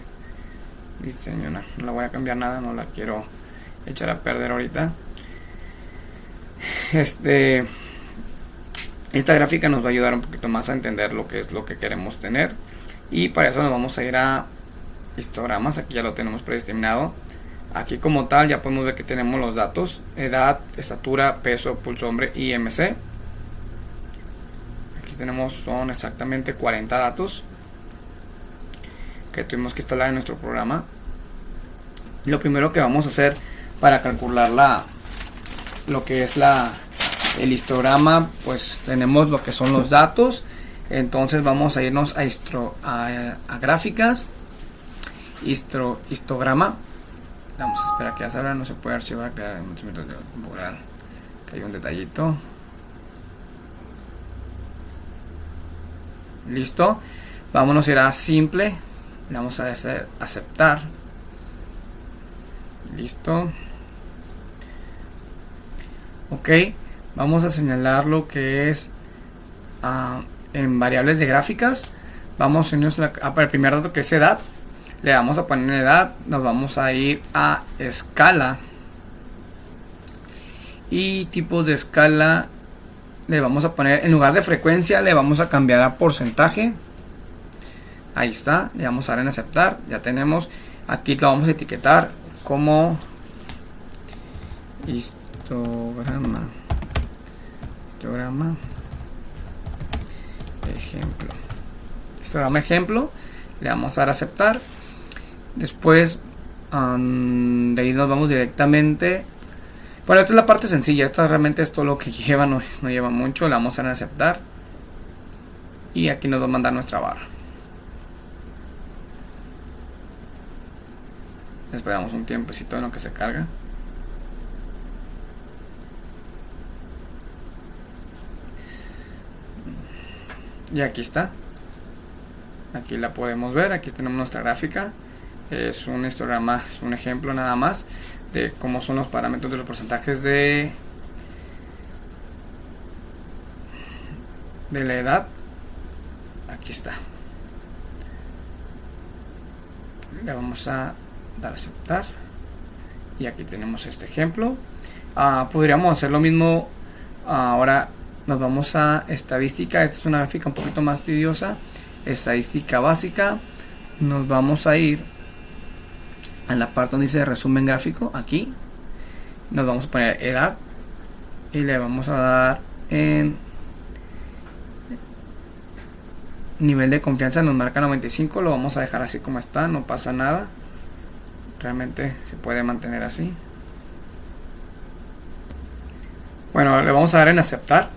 Diseño, no la voy a cambiar nada, no la quiero echar a perder ahorita. Esta gráfica nos va a ayudar un poquito más a entender lo que es lo que queremos tener. Y para eso nos vamos a ir a histogramas. Aquí ya lo tenemos predestinado. Aquí como tal ya podemos ver que tenemos los datos: edad, estatura, peso, pulso hombre, IMC. Son exactamente 40 datos que tuvimos que instalar en nuestro programa. Lo primero que vamos a hacer para calcular lo que es el histograma, pues tenemos lo que son los datos. Entonces vamos a irnos a gráficas, histograma. Vamos a esperar que ya se abra, no se puede archivar, crear temporal, que hay un detallito. Listo, vámonos a ir a simple, le vamos a hacer aceptar. Listo. Ok, vamos a señalar lo que es en variables de gráficas. Vamos en nuestra, para el primer dato que es edad, le vamos a poner edad, nos vamos a ir a escala y tipos de escala le vamos a poner, en lugar de frecuencia le vamos a cambiar a porcentaje. Ahí está, le vamos a dar en aceptar, ya tenemos, aquí lo vamos a etiquetar como histograma ejemplo, le vamos a dar a aceptar. Después de ahí nos vamos directamente. Bueno, esta es la parte sencilla, esta realmente es todo lo que lleva, no lleva mucho. Le vamos a dar a aceptar y aquí nos va a mandar nuestra barra. Esperamos un tiempecito en lo que se carga. Y aquí está. Aquí la podemos ver, aquí tenemos nuestra gráfica. Es un histograma, es un ejemplo nada más de cómo son los parámetros de los porcentajes de la edad. Aquí está. Le vamos a dar a aceptar y aquí tenemos este ejemplo. Podríamos hacer lo mismo. Ahora nos vamos a estadística. Esta es una gráfica un poquito más tediosa. Estadística básica. Nos vamos a ir en la parte donde dice resumen gráfico. Aquí nos vamos a poner edad y le vamos a dar en nivel de confianza, nos marca 95. Lo vamos a dejar así como está, no pasa nada, realmente se puede mantener así. Bueno, le vamos a dar en aceptar.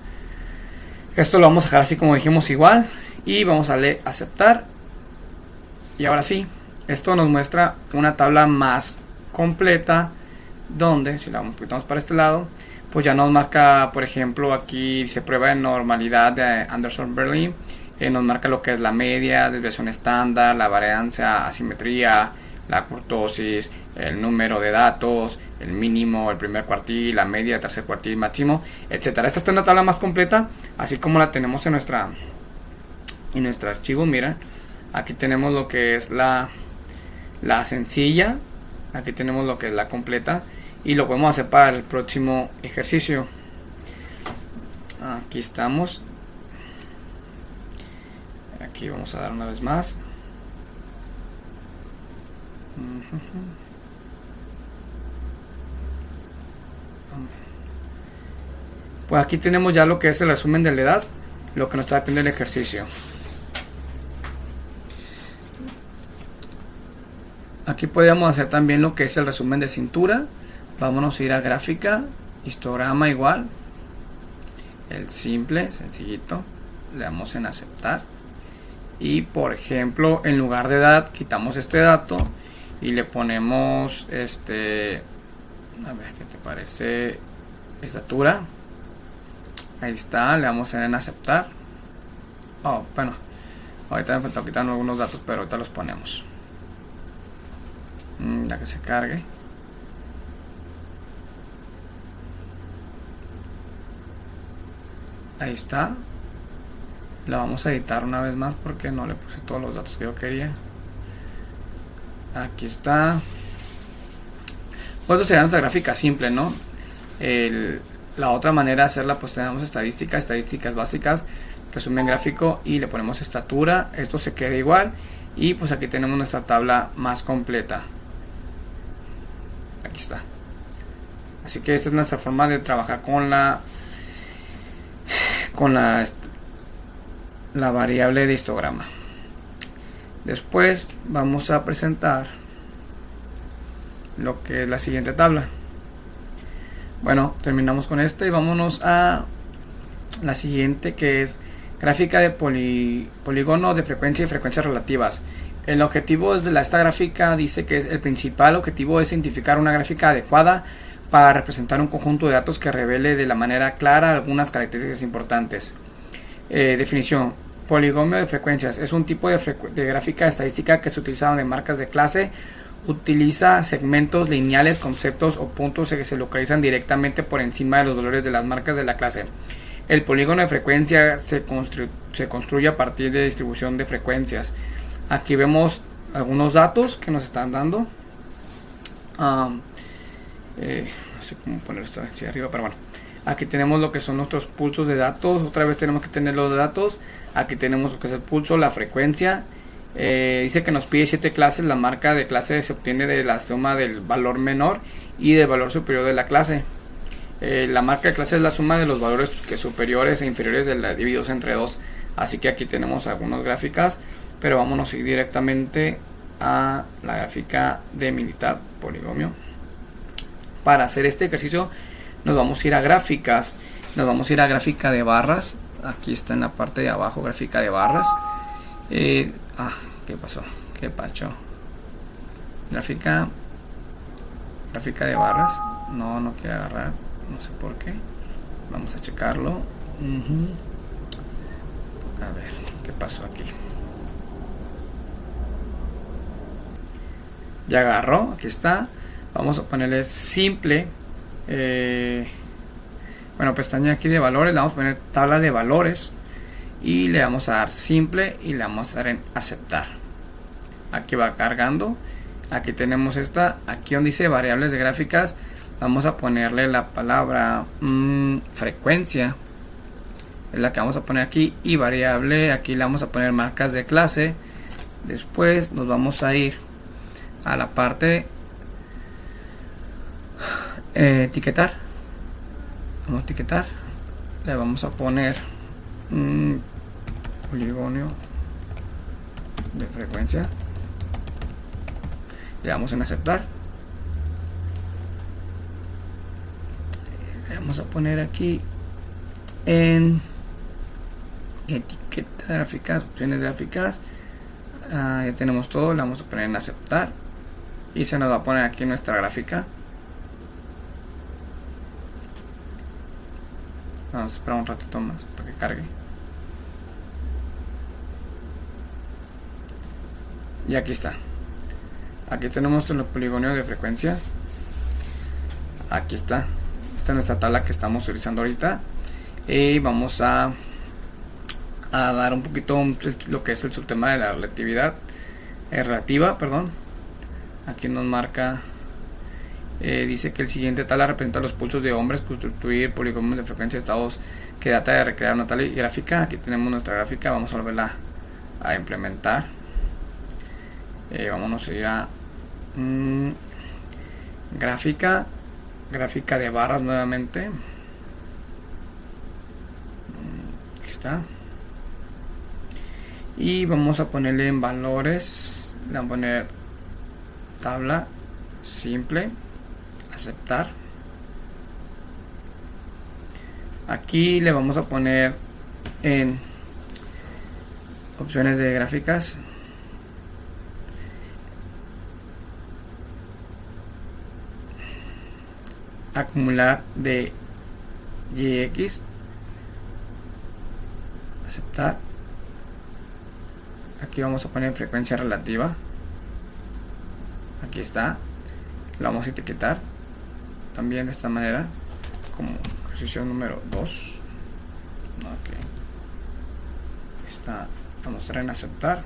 Esto lo vamos a dejar así como dijimos igual y vamos a darle aceptar. Y ahora sí, esto nos muestra una tabla más completa donde, si la vamos para este lado, pues ya nos marca, por ejemplo, aquí dice prueba de normalidad de Anderson-Berlin. Nos marca lo que es la media, desviación estándar, la varianza, asimetría, la kurtosis, el número de datos, el mínimo, el primer cuartil, la media, tercer cuartil, máximo, etcétera. Esta es una tabla más completa, así como la tenemos en nuestro archivo. Mira, aquí tenemos lo que es la sencilla, aquí tenemos lo que es la completa y lo podemos hacer para el próximo ejercicio. Aquí estamos. Aquí vamos a dar una vez más. Pues aquí tenemos ya lo que es el resumen de la edad, lo que nos está pidiendo el ejercicio. Aquí podríamos hacer también lo que es el resumen de cintura. Vámonos a ir a gráfica, histograma igual, el simple, sencillito, le damos en aceptar. Y por ejemplo, en lugar de edad, quitamos este dato y le ponemos a ver qué te parece, estatura. Ahí está, le damos en aceptar. Bueno, ahorita me falta quitar algunos datos, pero ahorita los ponemos. Ya que se cargue. Ahí está. La vamos a editar una vez más porque no le puse todos los datos que yo quería. Aquí está. Pues esto sería nuestra gráfica simple, ¿no? La otra manera de hacerla, pues tenemos estadísticas básicas, resumen gráfico y le ponemos estatura. Esto se queda igual y pues aquí tenemos nuestra tabla más completa. Aquí está. Así que esta es nuestra forma de trabajar con la variable de histograma. Después vamos a presentar lo que es la siguiente tabla. Bueno, terminamos con esto y vámonos a la siguiente, que es gráfica de polígono de frecuencia y frecuencias relativas. El objetivo de esta gráfica dice que el principal objetivo es identificar una gráfica adecuada para representar un conjunto de datos que revele de la manera clara algunas características importantes. Definición: polinomio de frecuencias es un tipo de gráfica estadística que se utiliza de marcas de clase. Utiliza segmentos lineales, conceptos o puntos que se localizan directamente por encima de los valores de las marcas de la clase. El polígono de frecuencia se construye a partir de distribución de frecuencias. Aquí vemos algunos datos que nos están dando. No sé cómo poner esto hacia arriba, pero bueno. Aquí tenemos lo que son nuestros pulsos de datos. Otra vez tenemos que tener los datos. Aquí tenemos lo que es el pulso, la frecuencia. Dice que nos pide 7 clases. La marca de clase se obtiene de la suma del valor menor y del valor superior de la clase. La marca de clase es la suma de los valores superiores e inferiores divididos entre 2. Así que aquí tenemos algunas gráficas, pero vámonos a ir directamente a la gráfica de militar polinomio. Para hacer este ejercicio nos vamos a ir a gráficas, nos vamos a ir a gráfica de barras. Aquí está en la parte de abajo, gráfica de barras. ¿Qué pasó? ¿Qué pacho? Gráfica de barras. No quiere agarrar, no sé por qué. Vamos a checarlo. A ver, ¿qué pasó aquí? Ya agarró, aquí está. Vamos a ponerle simple. Pestaña aquí de valores, le vamos a poner tabla de valores y le vamos a dar simple y le vamos a dar en aceptar. Aquí va cargando. Aquí tenemos esta, aquí donde dice variables de gráficas, vamos a ponerle la palabra frecuencia, es la que vamos a poner aquí, y variable, aquí le vamos a poner marcas de clase. Después nos vamos a ir a la parte etiquetar. Vamos a etiquetar, le vamos a poner poligonio de frecuencia, le damos en aceptar, le vamos a poner aquí en etiqueta gráficas, opciones gráficas. Ya tenemos todo, le vamos a poner en aceptar y se nos va a poner aquí nuestra gráfica. Vamos a esperar un ratito más para que cargue. Y aquí está. Aquí tenemos el poligonio de frecuencia. Aquí está. Esta es nuestra tabla que estamos utilizando ahorita. Y vamos a dar un poquito lo que es el subtema de la relativa, perdón. Aquí nos marca. Dice que el siguiente tabla representa los pulsos de hombres, construir polígonos de frecuencia de estados que data de recrear una tabla gráfica. Aquí tenemos nuestra gráfica, vamos a volverla a implementar. Vámonos a ir a gráfica de barras nuevamente. Aquí está. Y vamos a ponerle en valores, le vamos a poner tabla simple, aceptar. Aquí le vamos a poner en opciones de gráficas acumular de YX, aceptar. Aquí vamos a poner frecuencia relativa, aquí está, lo vamos a etiquetar también de esta manera como ejercicio número 2. Está, vamos a dar en aceptar.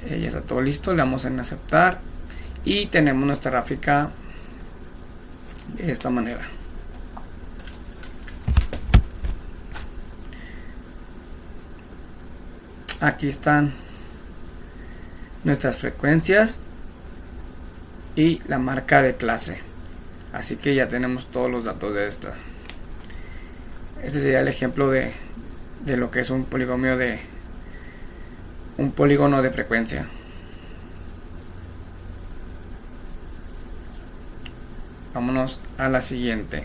Ya está todo listo, le damos en aceptar y tenemos nuestra gráfica de esta manera. Aquí están nuestras frecuencias y la marca de clase, así que ya tenemos todos los datos de estas. Este sería el ejemplo de lo que es un polígono de frecuencia. Vámonos a la siguiente.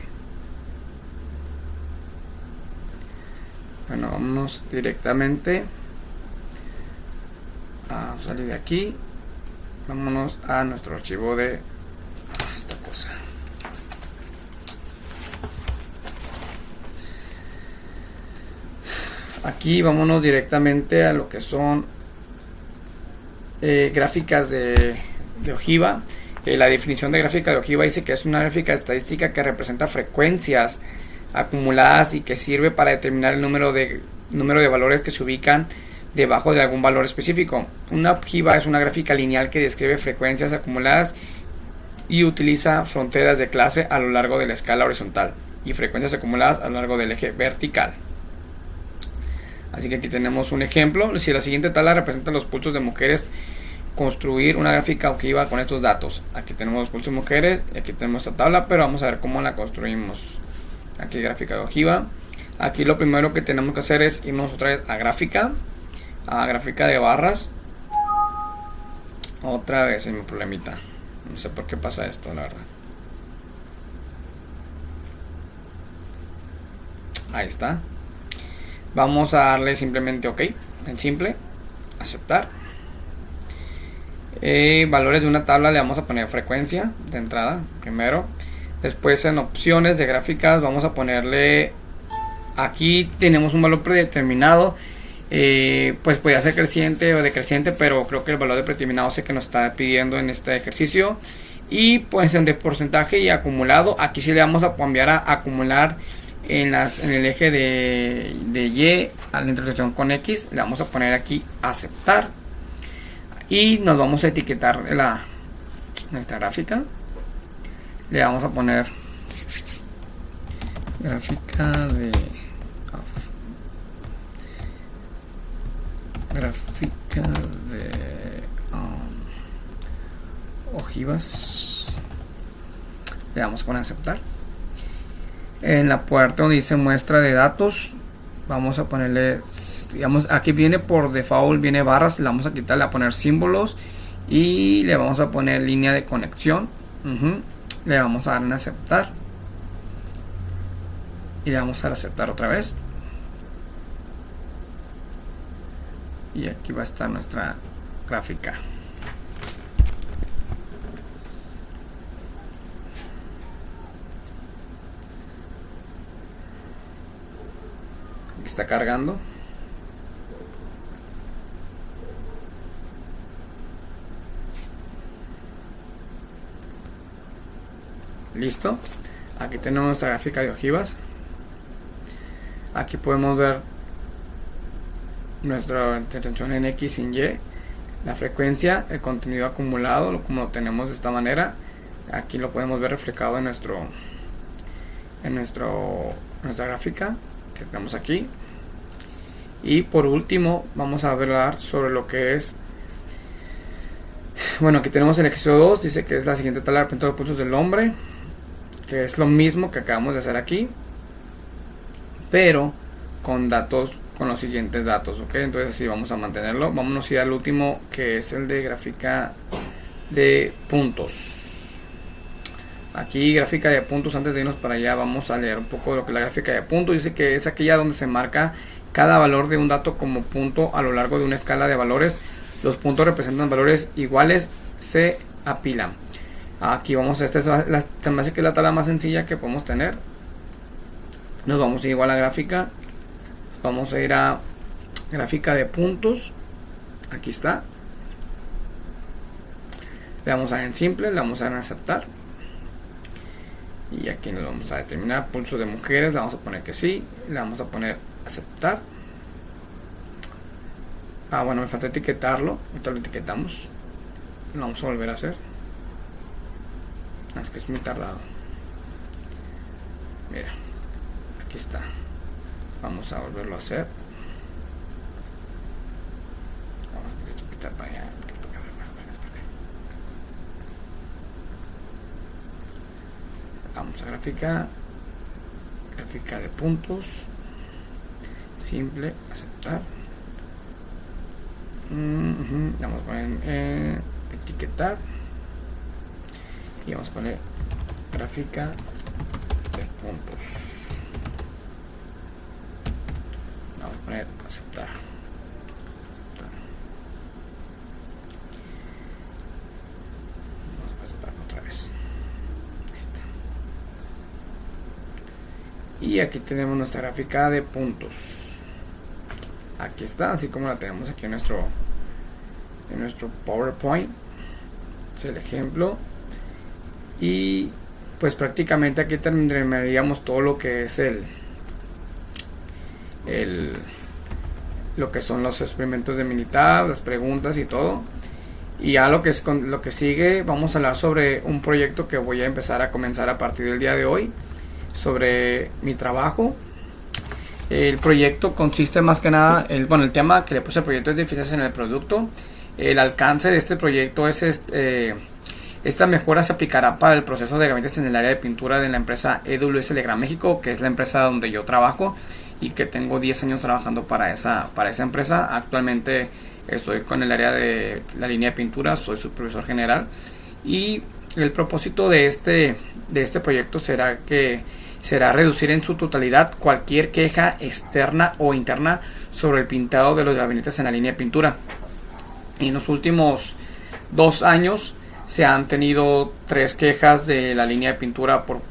Bueno, vámonos directamente a salir de aquí. Vámonos a nuestro archivo de esta cosa. Aquí vámonos directamente a lo que son gráficas de ojiva. La definición de gráfica de ojiva dice que es una gráfica estadística que representa frecuencias acumuladas y que sirve para determinar el número de valores que se ubican debajo de algún valor específico. Una ojiva es una gráfica lineal que describe frecuencias acumuladas y utiliza fronteras de clase a lo largo de la escala horizontal y frecuencias acumuladas a lo largo del eje vertical. Así que aquí tenemos un ejemplo. Si la siguiente tabla representa los pulsos de mujeres, construir una gráfica ojiva con estos datos. Aquí tenemos los pulsos de mujeres y aquí tenemos esta tabla, pero vamos a ver cómo la construimos. Aquí gráfica de ojiva. Aquí lo primero que tenemos que hacer es irnos otra vez a gráfica de barras. Otra vez en mi problemita. No sé por qué pasa esto, la verdad. Ahí está. Vamos a darle simplemente OK. En simple. Aceptar. Valores de una tabla le vamos a poner frecuencia de entrada primero. Después en opciones de gráficas vamos a ponerle. Aquí tenemos un valor predeterminado. Pues puede ser creciente o decreciente, pero creo que el valor de predeterminado es el que nos está pidiendo en este ejercicio. Y pues en de porcentaje y acumulado, aquí sí le vamos a cambiar a acumular en el eje de Y a la intersección con X. Le vamos a poner aquí aceptar y nos vamos a etiquetar nuestra gráfica. Le vamos a poner gráfica de ojivas. Le damos con aceptar. En la puerta donde dice muestra de datos, vamos a ponerle, digamos, aquí viene por default, viene barras, le vamos a quitarle a poner símbolos y le vamos a poner línea de conexión. Le vamos a dar en aceptar y le vamos a dar aceptar otra vez. Y aquí va a estar nuestra gráfica. Aquí está cargando. Listo. Aquí tenemos nuestra gráfica de ojivas. Aquí podemos ver nuestra intervención en X y en Y, la frecuencia, el contenido acumulado, como lo tenemos de esta manera. Aquí lo podemos ver reflejado en nuestra gráfica que tenemos aquí. Y por último vamos a hablar sobre lo que es, bueno, aquí tenemos el ejercicio 2, dice que es la siguiente tabla de los pulsos del hombre, que es lo mismo que acabamos de hacer aquí, pero con los siguientes datos, ok. Entonces así vamos a mantenerlo. Vámonos a ir al último, que es el de gráfica de puntos. Aquí gráfica de puntos. Antes de irnos para allá vamos a leer un poco de lo que es la gráfica de puntos. Dice que es aquella donde se marca cada valor de un dato como punto a lo largo de una escala de valores. Los puntos representan valores iguales, se apilan. Aquí vamos a se me hace que es la tabla más sencilla que podemos tener. Nos vamos a ir igual a la gráfica. Vamos a ir a gráfica de puntos. Aquí está. Le vamos a dar en simple, le vamos a dar en aceptar. Y aquí nos vamos a determinar pulso de mujeres. Le vamos a poner que sí. Le vamos a poner aceptar. Bueno, me falta etiquetarlo. Ahorita lo etiquetamos. Lo vamos a volver a hacer. Es que es muy tardado. Mira, aquí está. Vamos a volverlo a hacer. Vamos a etiquetar para allá. Vamos a gráfica de puntos, simple, aceptar. Vamos a poner etiquetar y vamos a poner gráfica de puntos. Vamos a poner aceptar. Vamos a aceptar otra vez. Y aquí tenemos nuestra gráfica de puntos. Aquí está, así como la tenemos aquí en nuestro PowerPoint. Es el ejemplo. Y pues prácticamente aquí terminaríamos todo lo que es lo que son los experimentos de Minitab, las preguntas y todo. Y ya lo que sigue, vamos a hablar sobre un proyecto que voy a comenzar a partir del día de hoy, sobre mi trabajo. El proyecto consiste más que nada, el tema que le puse al proyecto es deficiencias en el producto. El alcance de este proyecto es esta mejora se aplicará para el proceso de gavetas en el área de pintura de la empresa EWS Legrand México, que es la empresa donde yo trabajo y que tengo 10 años trabajando para esa empresa. Actualmente estoy con el área de la línea de pintura, soy supervisor general, y el propósito de este proyecto será reducir en su totalidad cualquier queja externa o interna sobre el pintado de los gabinetes en la línea de pintura. En los últimos 2 años se han tenido 3 quejas de la línea de pintura por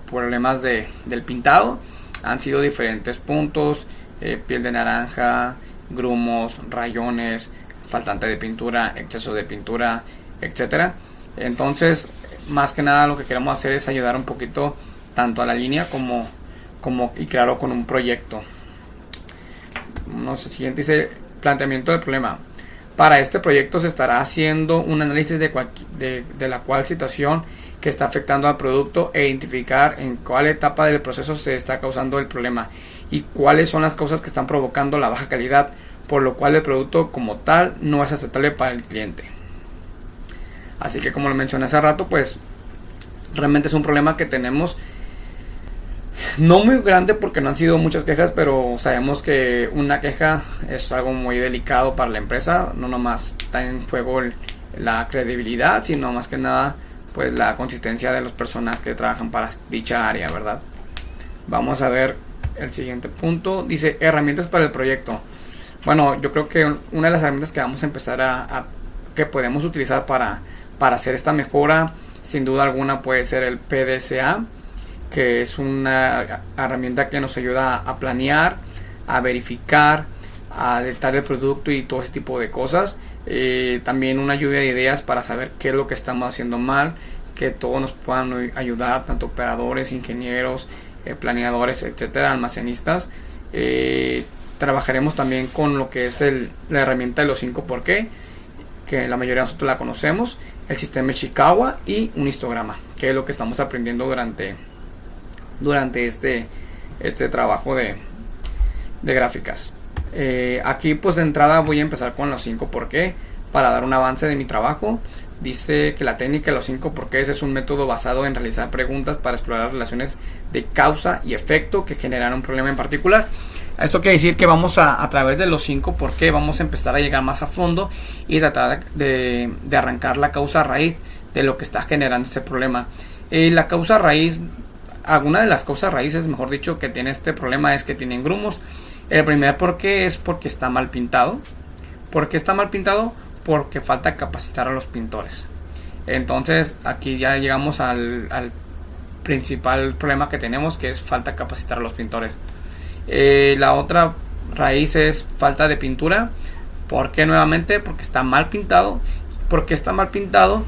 problemas del pintado. Han sido diferentes puntos, piel de naranja, grumos, rayones, faltante de pintura, exceso de pintura, etcétera. Entonces, más que nada lo que queremos hacer es ayudar un poquito tanto a la línea como y claro, con un proyecto. Siguiente dice planteamiento del problema. Para este proyecto se estará haciendo un análisis de la cual situación que está afectando al producto e identificar en cuál etapa del proceso se está causando el problema y cuáles son las causas que están provocando la baja calidad, por lo cual el producto como tal no es aceptable para el cliente. Así que, como lo mencioné hace rato, pues realmente es un problema que tenemos, no muy grande porque no han sido muchas quejas, pero sabemos que una queja es algo muy delicado para la empresa. No nomás está en juego la credibilidad, sino más que nada pues la consistencia de las personas que trabajan para dicha área, ¿verdad? Vamos a ver el siguiente punto. Dice herramientas para el proyecto. Bueno, yo creo que una de las herramientas que vamos a empezar que podemos utilizar para hacer esta mejora, sin duda alguna, puede ser el PDCA, que es una herramienta que nos ayuda a planear, a verificar, a detectar el producto y todo ese tipo de cosas. También una lluvia de ideas para saber qué es lo que estamos haciendo mal, que todos nos puedan ayudar, tanto operadores, ingenieros, planeadores, etcétera, almacenistas. Trabajaremos también con lo que es la herramienta de los 5 por qué, que la mayoría de nosotros la conocemos, el sistema Ishikawa y un histograma, que es lo que estamos aprendiendo durante este trabajo de gráficas. Aquí pues de entrada voy a empezar con los 5 por qué para dar un avance de mi trabajo. Dice que la técnica de los 5 por qué es un método basado en realizar preguntas para explorar relaciones de causa y efecto que generan un problema en particular. Esto quiere decir que vamos a través de los 5 por qué vamos a empezar a llegar más a fondo y tratar de arrancar la causa raíz de lo que está generando este problema. La causa raíz, alguna de las causas raíces, mejor dicho, que tiene este problema es que tienen grumos. El primer por qué es porque está mal pintado. ¿Por qué está mal pintado? Porque falta capacitar a los pintores. Entonces aquí ya llegamos al principal problema que tenemos, que es falta capacitar a los pintores. La otra raíz es falta de pintura. ¿Por qué nuevamente? Porque está mal pintado. ¿Por qué está mal pintado?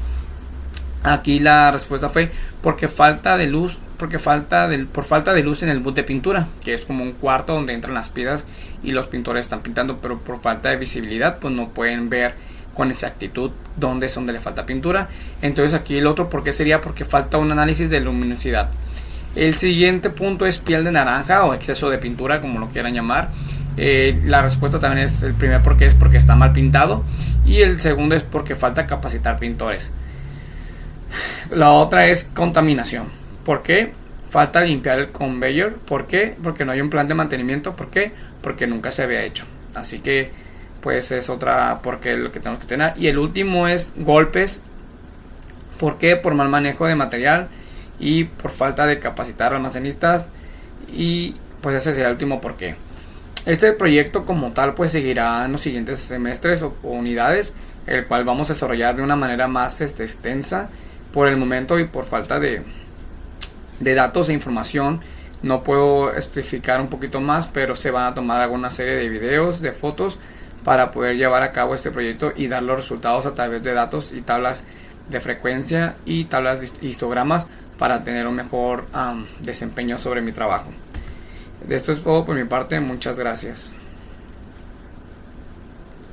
Aquí la respuesta fue porque falta de luz, por falta de luz en el boot de pintura, que es como un cuarto donde entran las piezas y los pintores están pintando, pero por falta de visibilidad pues no pueden ver con exactitud dónde es donde le falta pintura. Entonces aquí el otro por qué sería porque falta un análisis de luminosidad. El siguiente punto es piel de naranja o exceso de pintura, como lo quieran llamar. La respuesta también es el primer por qué es porque está mal pintado y el segundo es porque falta capacitar pintores. La otra es contaminación. ¿Por qué? Falta limpiar el conveyor. ¿Por qué? Porque no hay un plan de mantenimiento. ¿Por qué? Porque nunca se había hecho. Así que pues es otra porque es lo que tenemos que tener. Y el último es golpes. ¿Por qué? Por mal manejo de material y por falta de capacitar almacenistas. Y pues ese sería el último por qué. Este proyecto como tal pues seguirá en los siguientes semestres o unidades, el cual vamos a desarrollar de una manera más extensa. Por el momento y por falta de datos e información no puedo especificar un poquito más, pero se van a tomar alguna serie de videos, de fotos para poder llevar a cabo este proyecto y dar los resultados a través de datos y tablas de frecuencia y tablas de histogramas para tener un mejor desempeño sobre mi trabajo. De esto es todo por mi parte, muchas gracias.